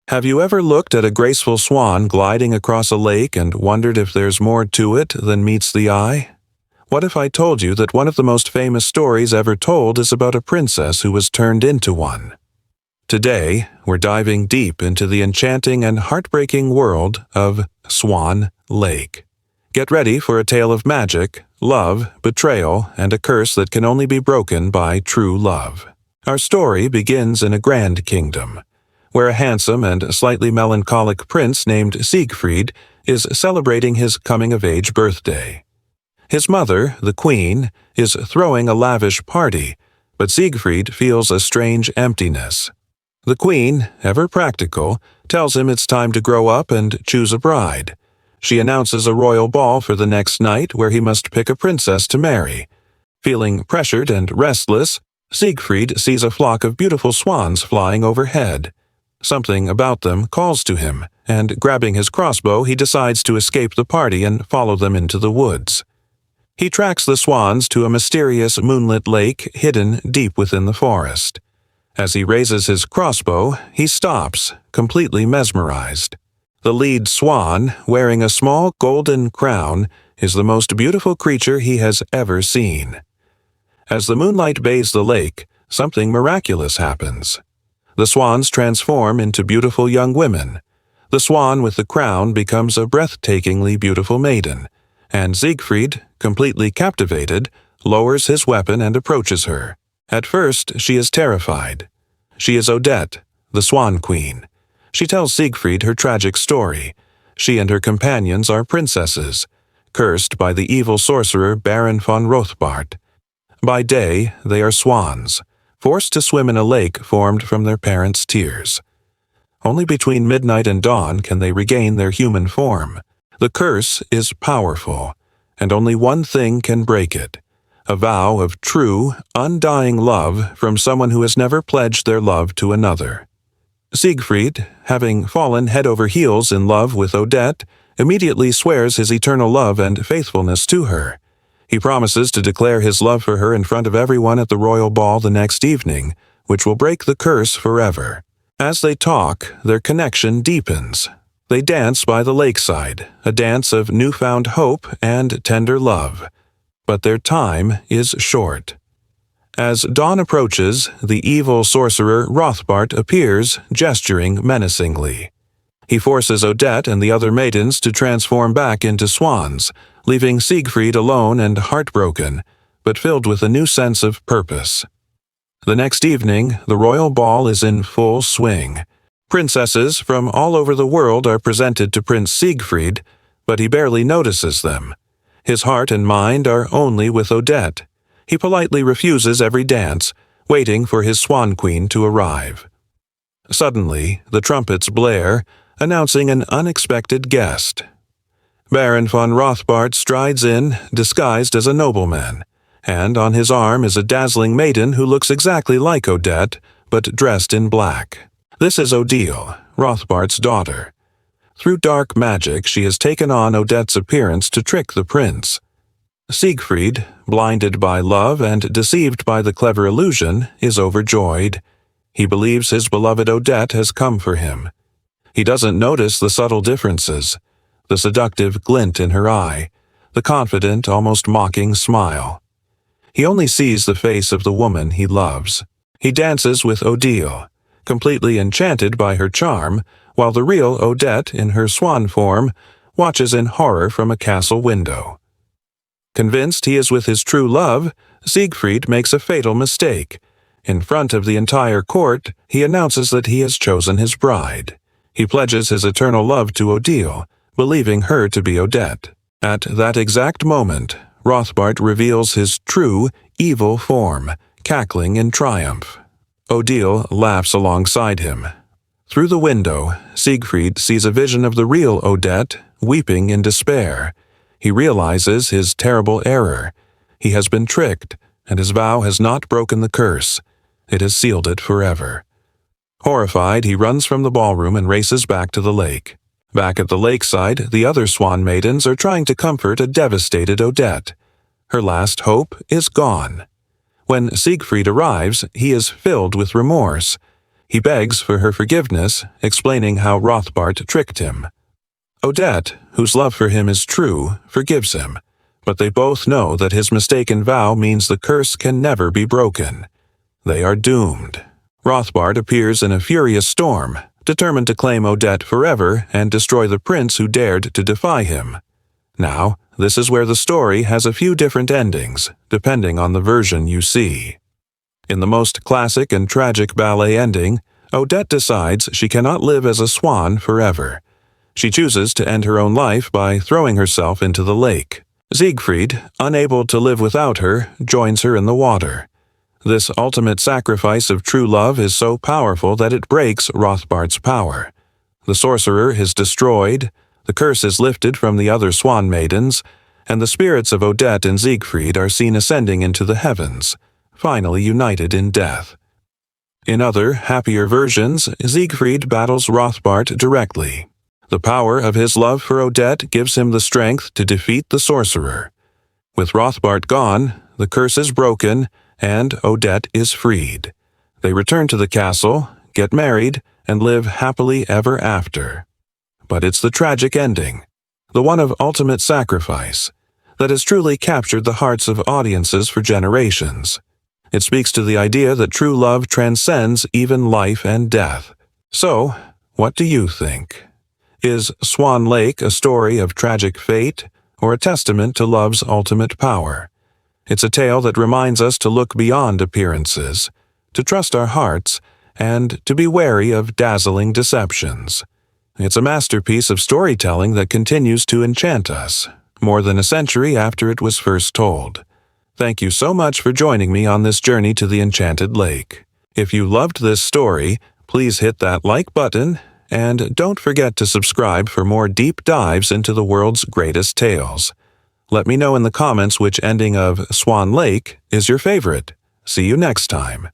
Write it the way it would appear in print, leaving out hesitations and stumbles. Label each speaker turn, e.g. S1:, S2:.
S1: Have you ever looked at a graceful swan gliding across a lake and wondered if there's more to it than meets the eye? What if I told you that one of the most famous stories ever told is about a princess who was turned into one? Today, we're diving deep into the enchanting and heartbreaking world of Swan Lake. Get ready for a tale of magic, love, betrayal, and a curse that can only be broken by true love. Our story begins in a grand kingdom, where a handsome and slightly melancholic prince named Siegfried is celebrating his coming-of-age birthday. His mother, the queen, is throwing a lavish party, but Siegfried feels a strange emptiness. The queen, ever practical, tells him it's time to grow up and choose a bride. She announces a royal ball for the next night where he must pick a princess to marry. Feeling pressured and restless, Siegfried sees a flock of beautiful swans flying overhead. Something about them calls to him, and grabbing his crossbow, he decides to escape the party and follow them into the woods. He tracks the swans to a mysterious moonlit lake hidden deep within the forest. As he raises his crossbow, he stops, completely mesmerized. The lead swan, wearing a small golden crown, is the most beautiful creature he has ever seen. As the moonlight bathes the lake, something miraculous happens. The swans transform into beautiful young women. The swan with the crown becomes a breathtakingly beautiful maiden, and Siegfried, completely captivated, lowers his weapon and approaches her. At first, she is terrified. She is Odette, the Swan Queen. She tells Siegfried her tragic story. She and her companions are princesses, cursed by the evil sorcerer Baron von Rothbart. By day, they are swans, forced to swim in a lake formed from their parents' tears. Only between midnight and dawn can they regain their human form. The curse is powerful, and only one thing can break it: a vow of true, undying love from someone who has never pledged their love to another. Siegfried, having fallen head over heels in love with Odette, immediately swears his eternal love and faithfulness to her. He promises to declare his love for her in front of everyone at the royal ball the next evening, which will break the curse forever. As they talk, their connection deepens. They dance by the lakeside, a dance of newfound hope and tender love. But their time is short. As dawn approaches, the evil sorcerer Rothbart appears, gesturing menacingly. He forces Odette and the other maidens to transform back into swans, leaving Siegfried alone and heartbroken, but filled with a new sense of purpose. The next evening, the royal ball is in full swing. Princesses from all over the world are presented to Prince Siegfried, but he barely notices them. His heart and mind are only with Odette. He politely refuses every dance, waiting for his Swan Queen to arrive. Suddenly, the trumpets blare, announcing an unexpected guest. Baron von Rothbart strides in, disguised as a nobleman, and on his arm is a dazzling maiden who looks exactly like Odette, but dressed in black. This is Odile, Rothbart's daughter. Through dark magic, she has taken on Odette's appearance to trick the prince. Siegfried, blinded by love and deceived by the clever illusion, is overjoyed. He believes his beloved Odette has come for him. He doesn't notice the subtle differences: the seductive glint in her eye, the confident, almost mocking smile. He only sees the face of the woman he loves. He dances with Odile, completely enchanted by her charm, while the real Odette, in her swan form, watches in horror from a castle window. Convinced he is with his true love, Siegfried makes a fatal mistake. In front of the entire court, he announces that he has chosen his bride. He pledges his eternal love to Odile, believing her to be Odette. At that exact moment, Rothbart reveals his true, evil form, cackling in triumph. Odile laughs alongside him. Through the window, Siegfried sees a vision of the real Odette, weeping in despair. He realizes his terrible error. He has been tricked, and his vow has not broken the curse. It has sealed it forever. Horrified, he runs from the ballroom and races back to the lake. Back at the lakeside, the other swan maidens are trying to comfort a devastated Odette. Her last hope is gone. When Siegfried arrives, he is filled with remorse. He begs for her forgiveness, explaining how Rothbart tricked him. Odette, whose love for him is true, forgives him, but they both know that his mistaken vow means the curse can never be broken. They are doomed. Rothbart appears in a furious storm, determined to claim Odette forever and destroy the prince who dared to defy him. Now, this is where the story has a few different endings, depending on the version you see. In the most classic and tragic ballet ending, Odette decides she cannot live as a swan forever. She chooses to end her own life by throwing herself into the lake. Siegfried, unable to live without her, joins her in the water. This ultimate sacrifice of true love is so powerful that it breaks Rothbart's power. The sorcerer is destroyed, the curse is lifted from the other swan maidens, and the spirits of Odette and Siegfried are seen ascending into the heavens, finally united in death. In other, happier versions, Siegfried battles Rothbart directly. The power of his love for Odette gives him the strength to defeat the sorcerer. With Rothbart gone, the curse is broken, and Odette is freed. They return to the castle, get married, and live happily ever after. But it's the tragic ending, the one of ultimate sacrifice, that has truly captured the hearts of audiences for generations. It speaks to the idea that true love transcends even life and death. So, what do you think? Is Swan Lake a story of tragic fate, or a testament to love's ultimate power? It's a tale that reminds us to look beyond appearances, to trust our hearts, and to be wary of dazzling deceptions. It's a masterpiece of storytelling that continues to enchant us, more than a century after it was first told. Thank you so much for joining me on this journey to the Enchanted Lake. If you loved this story, please hit that like button, and don't forget to subscribe for more deep dives into the world's greatest tales. Let me know in the comments which ending of Swan Lake is your favorite. See you next time.